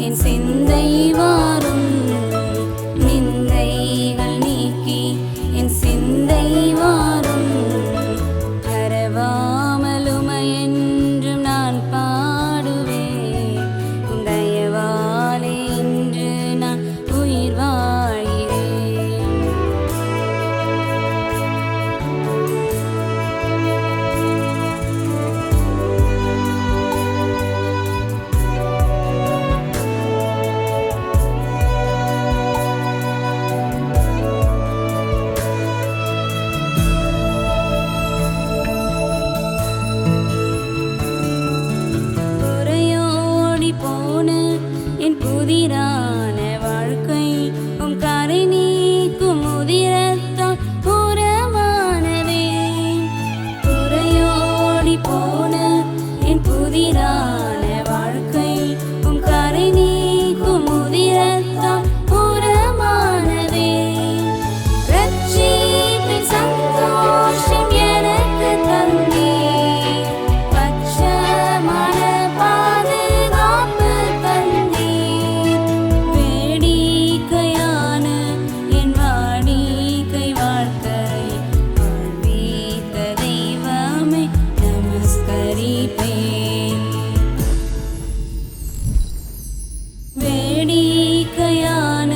என் சிந்தை வாரும் நிந்தைகள் நீக்கி என் சிந்தை வாரும் மறவாமலுமையென்றும் நான் பாடுவேன் உம் தயவாலே இன்று நான் உயிர் வாழ்கிறேன். போன என் புதிரான வாழ்க்கை உம் கரை நீக்கும் உதிரத்தால் புறமானதே. குறையோடி போன என் புதிரான வாழ்க்கை உம் கரை நீக்கும் உதிரத்தால் புறமானதே. ரட்சிப்பின் சந்தோஷம் எனக்கு தந்தே பட்சமான பாதுகாப்பு தந்தீர். வேடிக்கையான என் வாடிக்கை வாழ்க்கை வாழ்வித்த தெய்வமே நமஸ்கரிப்பேன். வேடிக்கையான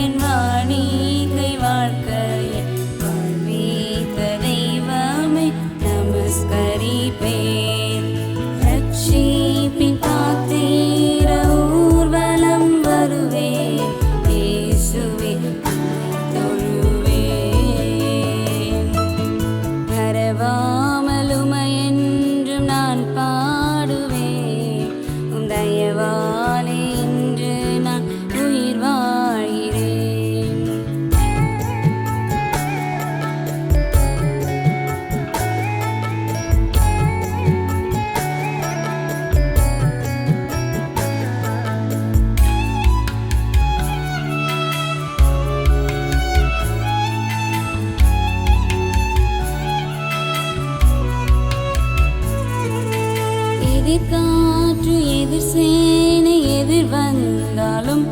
என் வாடிக்கை வாழ்க்கையை வாழ்வித்த தெய்வமே நமஸ்கரிப்பேன். ரட்சிப்பின் பாத்திர ஊர்வலம் வருவேன் இயேசுவே உம்மை தொழுவேன். மறவாமலுமையென்றும் நான் பாடுவேன் உம் தயவாலே இன்று நான் உயிர் வாழ்கிறேன். எதிர்காற்று எதிர் சேனை எதிர் வந்தாலும்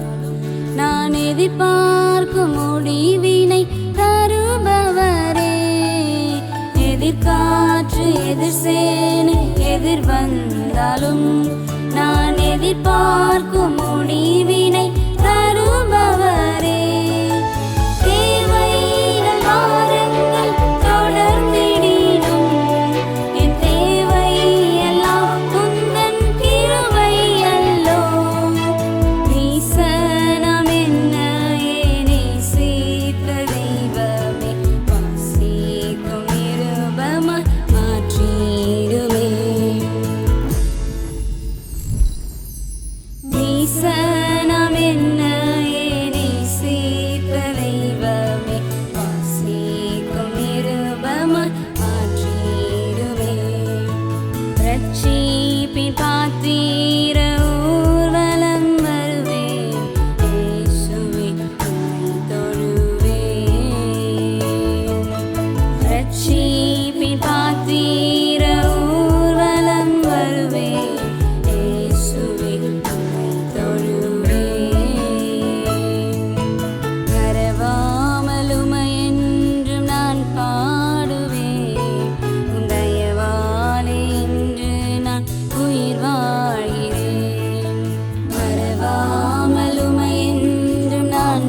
நான் எதிர்பார்க்கும் முடிவினை தருபவரே. எதிர்காற்று எதிர் சேனை எதிர் வந்தாலும் நான் எதிர்பார்க்கும் முடிவினை தருபவரே. தேவைகள் வாரங்கள் தொடர்ந்திடினும் என் தேவை எல்லாம் உந்தன் கிருபை அல்லோ. நீசனம் என்னையே நேசித்த தெய்வமே வாசிக்கும் நிருபமாய் மாற்றிடுமே. நீசனம் என்னையே நேசித்த தெய்வமே வாசிக்கும் நிருபமாய் மாற்றிடுமே. ரட்சிப்பின் பாத்திர ஊர்வலம் வருவேன் இயேசுவே உம்மை தொழுவேன். ரட்சிப்பின் பாத்திர ஊர்வலம் வருவேன் இயேசுவே உம்மை தொழுவேன். மறவாமலுமையென்றும் நான் பாடுவேன் உம் தயவாலே இன்று நான் உயிர் வாழ்கிறேன். மறவாமலுமையென்றும் நான்